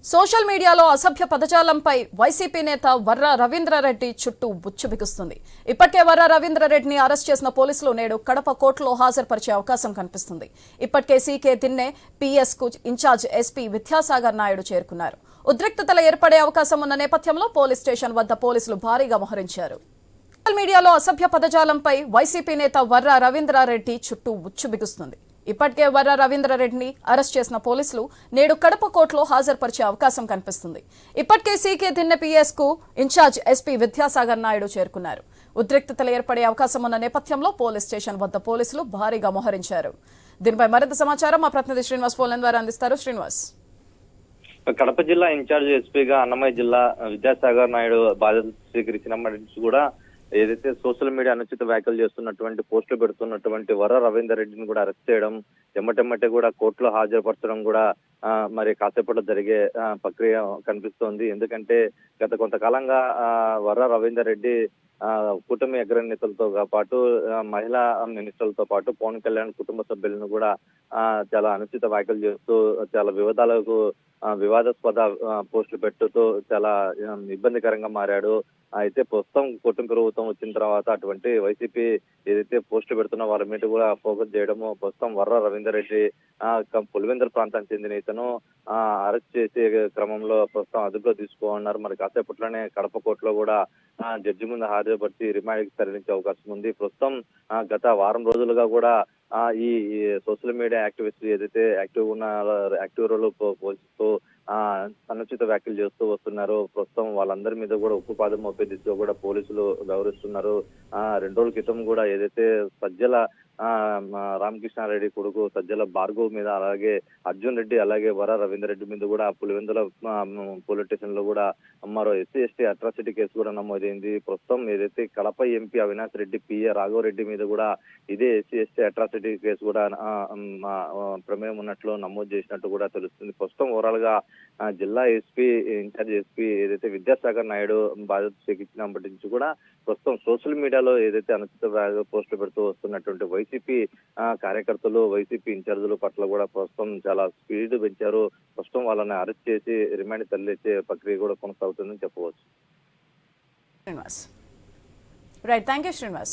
Social మీడియాలో అసభ్య పదజాలంపై YCP నేత వర్ర రవీంద్రారెడ్డి చుట్టూ బుచ్చు బిగుస్తుంది. ఇప్పటికే వర్ర రవీంద్రారెడ్డిని అరెస్ట్ చేసిన పోలీసులు నేడు కడప కోర్టులో హాజరుపరిచే అవకాశం కనిపిస్తుంది. ఇప్పటికే సీకే దిన్నే పీఎస్ కు ఇన్ఛార్జ్ ఎస్పీ విద్యాసాగర్ నాయుడు చేరుకున్నారు. ఉద్రిక్తతలు ఏర్పడే అవకాశం ఉన్న నేపథ్యంలో పోలీస్ స్టేషన్ వద్ద పోలీసులు భారీగా మోహరించారు. సోషల్ మీడియాలో అసభ్య పదజాలంపై వైసీపీ నేత వర్ర రవీంద్రారెడ్డి చుట్టూ బుచ్చు బిగుస్తుంది. ఇప్పటికే వర్ర రవీంద్రారెడ్డిని అరెస్ట్ చేసిన పోలీసులు నేడు కడప కోర్టులో హాజరుపరిచే అవకాశం కనిపిస్తుంది. ఇప్పటికే సీకే దిన్నె పీఎస్ కు ఇన్ఛార్జ్ ఎస్పీ విద్యాసాగర్ నాయుడు చేరుకున్నారు. ఉద్రిక్తతలు ఏర్పడే అవకాశం ఉన్న నేపథ్యంలో పోలీస్ స్టేషన్ వద్ద పోలీసులు భారీగా మోహరించారు. దీనిపై మరింత సమాచారం మా ప్రతినిధి శ్రీనివాస్ ఫోన్ ద్వారా అందిస్తారు. శ్రీనివాస్, కడప జిల్లా ఇన్ఛార్జ్ ఎస్పీగా అన్నమయ్య జిల్లా విద్యాసాగర్ నాయుడు బాధ్యతలు స్వీకరించినప్పటి నుంచి కూడా ఏదైతే సోషల్ మీడియా అనుచిత వ్యాఖ్యలు చేస్తున్నటువంటి పోస్టులు పెడుతున్నటువంటి వర్ర రవీందర్ రెడ్డిని కూడా అరెస్ట్ చేయడం, ఎమ్మటెమ్మటే కూడా కోర్టులో హాజరుపరచడం కూడా మరి కాసేపట్లో జరిగే ప్రక్రియ కనిపిస్తోంది. ఎందుకంటే గత కొంతకాలంగా వర్ర రవీందర్ రెడ్డి కూటమి అగ్రనేతలతో పాటు మహిళా మినిస్టర్లతో పాటు పవన్ కళ్యాణ్ కుటుంబ సభ్యులను కూడా చాలా అనుచిత వ్యాఖ్యలు చేస్తూ చాలా వివాదాస్పద పోస్టులు పెట్టుతూ చాలా ఇబ్బందికరంగా మారాడు. అయితే ప్రస్తుతం కూటమి ప్రభుత్వం వచ్చిన తర్వాత అటువంటి వైసీపీ ఏదైతే పోస్టులు పెడుతున్న వాళ్ళ మీద కూడా ఫోకస్ చేయడము, ప్రస్తుతం వర్ర రవీందర్ రెడ్డి పులివెందుల ప్రాంతానికి చెందిన ఇతను అరెస్ట్ చేసే క్రమంలో ప్రస్తుతం అదుపులో తీసుకోనున్నారు. మరి కాసేపట్లోనే కడప కోర్టులో కూడా జడ్జి ముందు హాజరుపరిచి రిమాండ్కి తరలించే అవకాశం ఉంది. ప్రస్తుతం గత వారం రోజులుగా కూడా ఈ సోషల్ మీడియా యాక్టివిస్ట్ ఏదైతే యాక్టివ్ రోల్ పోషిస్తూ అనుచిత వ్యాఖ్యలు చేస్తూ వస్తున్నారు. ప్రస్తుతం వాళ్ళందరి మీద కూడా ఉక్కుపాదం మోపే దిశగా కూడా పోలీసులు వ్యవహరిస్తున్నారు. 2 రోజుల క్రితం కూడా ఏదైతే సజ్జల రామకృష్ణారెడ్డి కొడుకు సజ్జల భార్గవ్ మీద, అలాగే అర్జున్ రెడ్డి, అలాగే వర్ర రవీందర్ రెడ్డి మీద కూడా పులివెందుల పోలీస్ స్టేషన్ లో కూడా మరో ఎస్సీ అట్రాసిటీ కేసు కూడా నమోదైంది. ప్రస్తుతం ఏదైతే కడప ఎంపీ అవినాష్ రెడ్డి పిఏ రాఘవరెడ్డి మీద కూడా ఇదే ఎస్సీ అట్రాసిటీ కేసు కూడా ప్రమేయం ఉన్నట్లు నమోదు చేసినట్టు కూడా తెలుస్తుంది. ప్రస్తుతం ఓవరాల్ గా జిల్లా ఎస్పీ ఇన్ఛార్జ్ ఎస్పీ ఏదైతే విద్యాసాగర్ నాయుడు బాధ్యత స్వీకరించినప్పటి నుంచి కూడా ప్రస్తుతం సోషల్ మీడియాలో ఏదైతే అనుచిత పోస్టులు పెడుతూ వస్తున్నటువంటి వైసీపీ కార్యకర్తలు, వైసీపీ ఇన్ఛార్జీల పట్ల కూడా ప్రస్తుతం చాలా స్పీడ్ పెంచారు. ప్రస్తుతం వాళ్ళని అరెస్ట్ చేసి రిమాండ్ తరలించే ప్రక్రియ కూడా కొనసాగుతుందని చెప్పవచ్చు. Srinivas, right, thank you Srinivas.